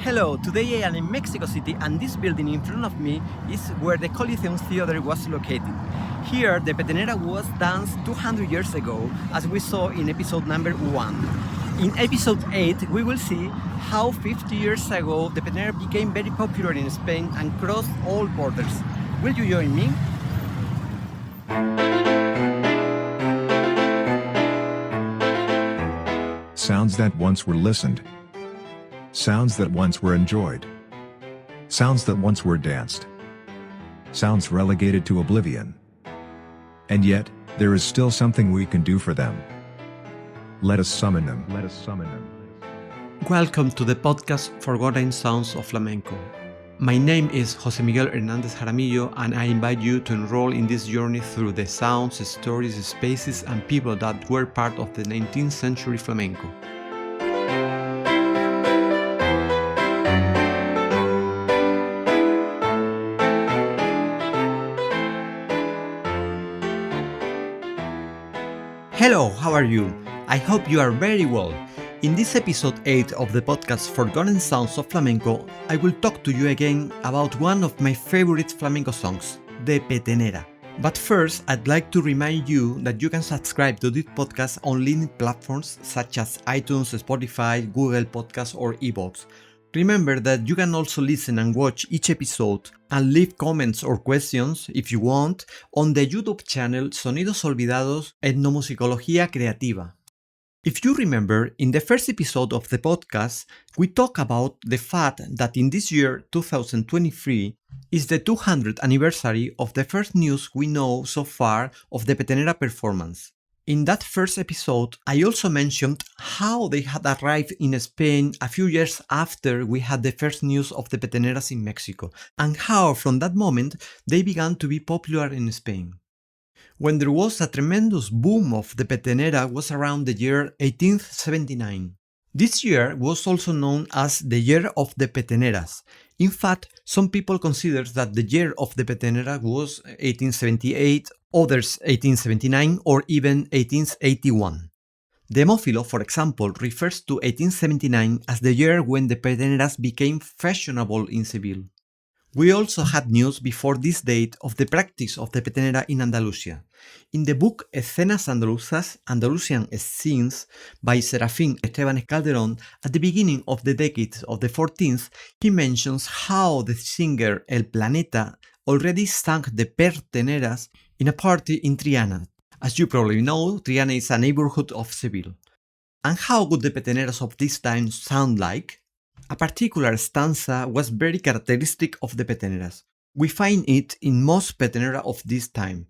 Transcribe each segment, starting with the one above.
Hello, today I am in Mexico City and this building in front of me is where the Coliseum Theater was located. Here, the petenera was danced 200 years ago, as we saw in episode number 1. In episode 8, we will see how 50 years ago the petenera became very popular in Spain and crossed all borders. Will you join me? Sounds that once were listened. Sounds that once were enjoyed. Sounds that once were danced. Sounds relegated to oblivion. And yet, there is still something we can do for them. Let us summon them. Let us summon them. Welcome to the podcast Forgotten Sounds of Flamenco. My name is José Miguel Hernández Jaramillo and I invite you to enroll in this journey through the sounds, stories, spaces and people that were part of the 19th century flamenco. Hello, how are you? I hope you are very well. In this episode 8 of the podcast Forgotten Sounds of Flamenco, I will talk to you again about one of my favorite flamenco songs, the petenera. But first, I'd like to remind you that you can subscribe to this podcast on leading platforms such as iTunes, Spotify, Google Podcasts or iVoox. Remember that you can also listen and watch each episode and leave comments or questions, if you want, on the YouTube channel Sonidos Olvidados Etnomusicología Creativa. If you remember, in the first episode of the podcast, we talked about the fact that in this year, 2023, is the 200th anniversary of the first news we know so far of the petenera performance. In that first episode, I also mentioned how they had arrived in Spain a few years after we had the first news of the peteneras in Mexico, and how from that moment they began to be popular in Spain. When there was a tremendous boom of the petenera was around the year 1879. This year was also known as the year of the peteneras. In fact, some people consider that the year of the petenera was 1878, others 1879 or even 1881. Demófilo, for example, refers to 1879 as the year when the peteneras became fashionable in Seville. We also had news before this date of the practice of the petenera in Andalusia. In the book Escenas Andaluzas, Andalusian Scenes by Serafín Esteban Calderón, at the beginning of the decade of the 14th, he mentions how the singer El Planeta already sang the peteneras in a party in Triana. As you probably know, Triana is a neighborhood of Seville. And how would the peteneras of this time sound like? A particular stanza was very characteristic of the peteneras. We find it in most petenera of this time.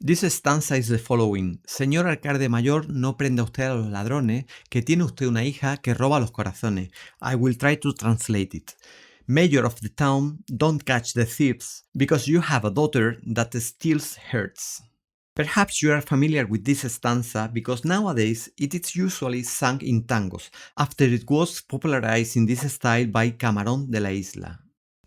This stanza is the following: Señor alcalde mayor, no prenda usted a los ladrones, que tiene usted una hija que roba los corazones. I will try to translate it. Mayor of the town, don't catch the thieves, because you have a daughter that steals hearts. Perhaps you are familiar with this stanza because nowadays it is usually sung in tangos, after it was popularized in this style by Camarón de la Isla.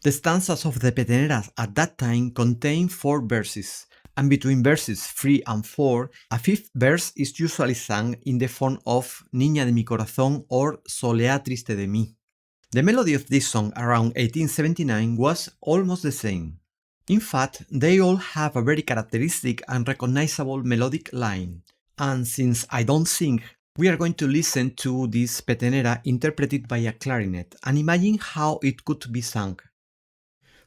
The stanzas of the peteneras at that time contain 4 verses, and between verses 3 and 4, a 5th verse is usually sung in the form of Niña de mi corazón or Solea triste de mí. The melody of this song around 1879 was almost the same. In fact, they all have a very characteristic and recognizable melodic line. And since I don't sing, we are going to listen to this petenera interpreted by a clarinet and imagine how it could be sung.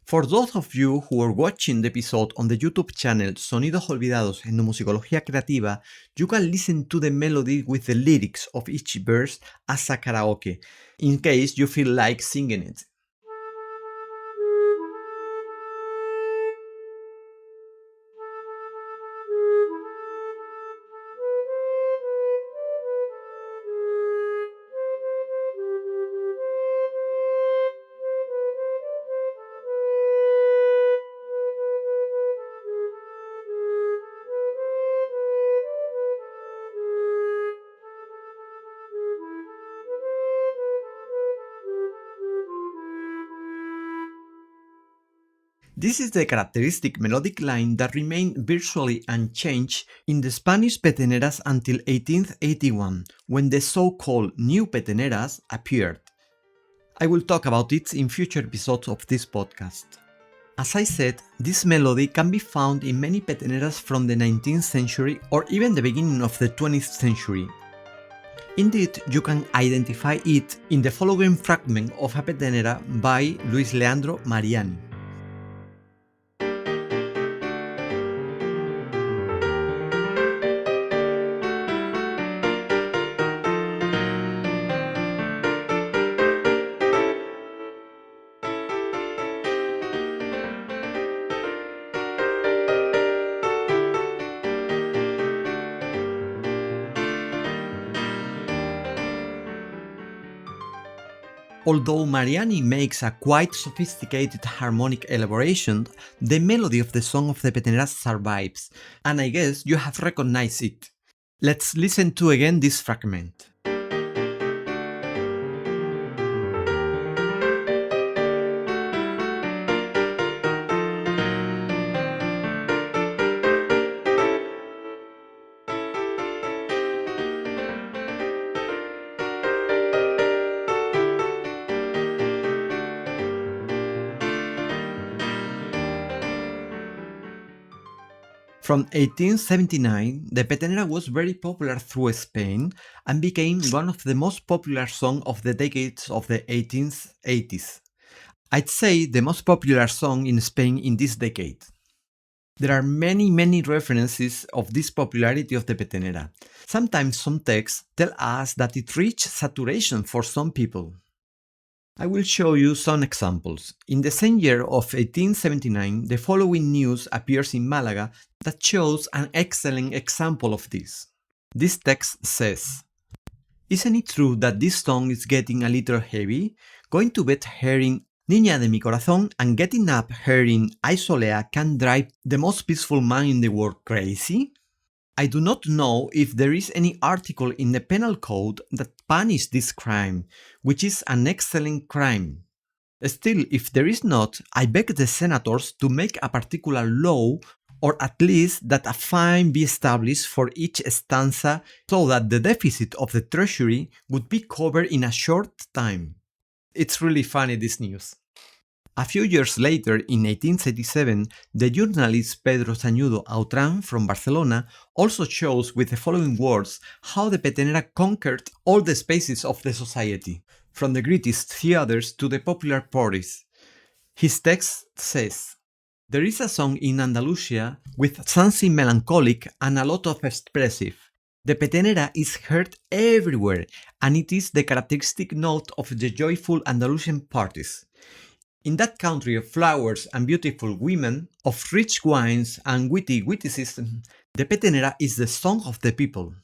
For those of you who are watching the episode on the YouTube channel Sonidos Olvidados Etnomusicología Creativa, you can listen to the melody with the lyrics of each verse as a karaoke, in case you feel like singing it. This is the characteristic melodic line that remained virtually unchanged in the Spanish peteneras until 1881, when the so-called new peteneras appeared. I will talk about it in future episodes of this podcast. As I said, this melody can be found in many peteneras from the 19th century or even the beginning of the 20th century. Indeed, you can identify it in the following fragment of a petenera by Luis Leandro Mariani. Although Mariani makes a quite sophisticated harmonic elaboration, the melody of the song of the Peteneras survives, and I guess you have recognized it. Let's listen to again this fragment. From 1879, the petenera was very popular through Spain and became one of the most popular songs of the decades of the 1880s. I'd say the most popular song in Spain in this decade. There are many references of this popularity of the petenera. Sometimes some texts tell us that it reached saturation for some people. I will show you some examples. In the same year of 1879, the following news appears in Malaga that shows an excellent example of this. This text says, "Isn't it true that this song is getting a little heavy? Going to bed hearing Niña de mi corazón and getting up hearing Ay Solea can drive the most peaceful man in the world crazy? I do not know if there is any article in the penal code that punishes this crime, which is an excellent crime. Still, if there is not, I beg the senators to make a particular law, or at least that a fine be established for each stanza so that the deficit of the treasury would be covered in a short time." It's really funny, this news. A few years later, in 1837, the journalist Pedro Sañudo Autran from Barcelona also shows with the following words how the petenera conquered all the spaces of the society, from the greatest theaters to the popular parties. His text says, "There is a song in Andalusia with something melancholic and a lot of expressive. The petenera is heard everywhere, and it is the characteristic note of the joyful Andalusian parties. In that country of flowers and beautiful women, of rich wines and witty witticism, the petenera is the song of the people."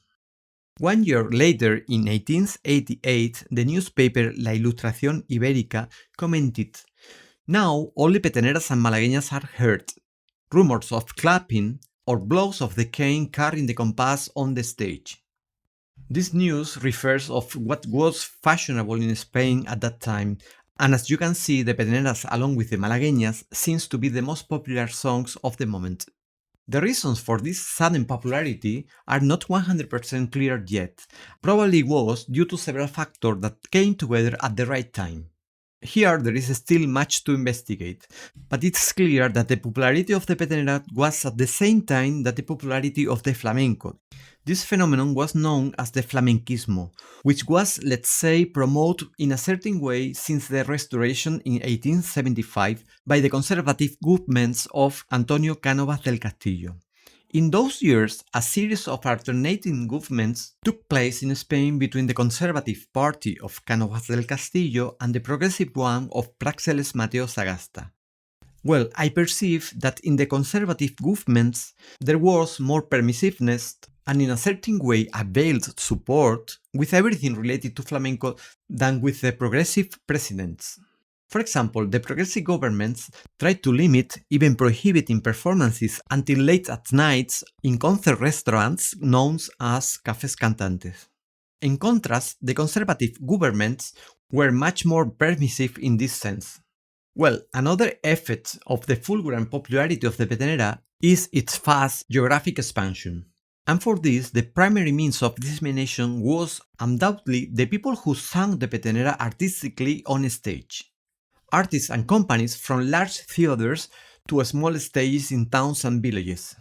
1 year later, in 1888, the newspaper La Ilustración Ibérica commented, "Now only peteneras and malagueñas are heard. Rumors of clapping or blows of the cane carrying the compass on the stage." This news refers of what was fashionable in Spain at that time, and as you can see, the peteneras along with the malagueñas seems to be the most popular songs of the moment. The reasons for this sudden popularity are not 100% clear yet. Probably was due to several factors that came together at the right time. Here there is still much to investigate, but it's clear that the popularity of the petenera was at the same time that the popularity of the flamenco. This phenomenon was known as the flamenquismo, which was, let's say, promoted in a certain way since the restoration in 1875 by the conservative governments of Antonio Cánovas del Castillo. In those years, a series of alternating governments took place in Spain between the conservative party of Cánovas del Castillo and the progressive one of Práxeles Mateo Sagasta. Well, I perceive that in the conservative governments there was more permissiveness and in a certain way a veiled support with everything related to flamenco than with the progressive presidents. For example, the progressive governments tried to limit, even prohibiting performances until late at nights in concert restaurants known as cafés cantantes. In contrast, the conservative governments were much more permissive in this sense. Well, another effect of the fulgurant popularity of the petenera is its fast geographic expansion. And for this, the primary means of dissemination was undoubtedly the people who sang the petenera artistically on stage. Artists and companies from large theaters to small stages in towns and villages.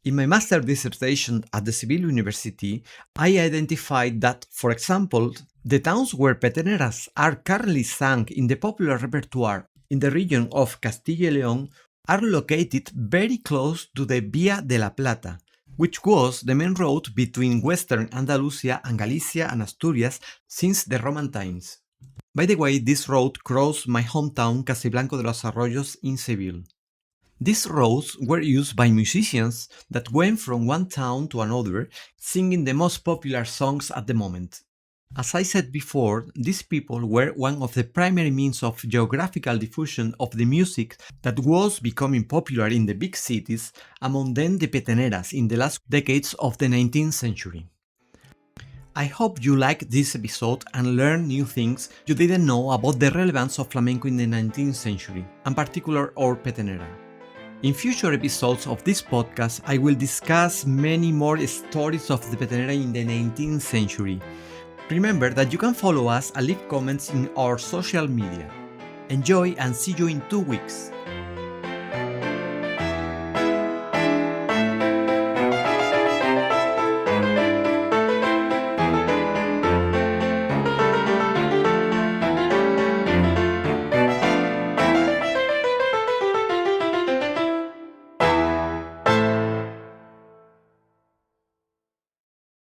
In my master dissertation at the Civil University, I identified that, for example, the towns where peteneras are currently sung in the popular repertoire in the region of Castilla y León are located very close to the Vía de la Plata, which was the main road between western Andalusia and Galicia and Asturias since the Roman times. By the way, this road crossed my hometown Casiblanco de los Arroyos in Seville. These roads were used by musicians that went from one town to another, singing the most popular songs at the moment. As I said before, these people were one of the primary means of geographical diffusion of the music that was becoming popular in the big cities, among them the peteneras in the last decades of the 19th century. I hope you liked this episode and learned new things you didn't know about the relevance of flamenco in the 19th century, and particular our petenera. In future episodes of this podcast, I will discuss many more stories of the petenera in the 19th century. Remember that you can follow us and leave comments in our social media. Enjoy and see you in 2 weeks.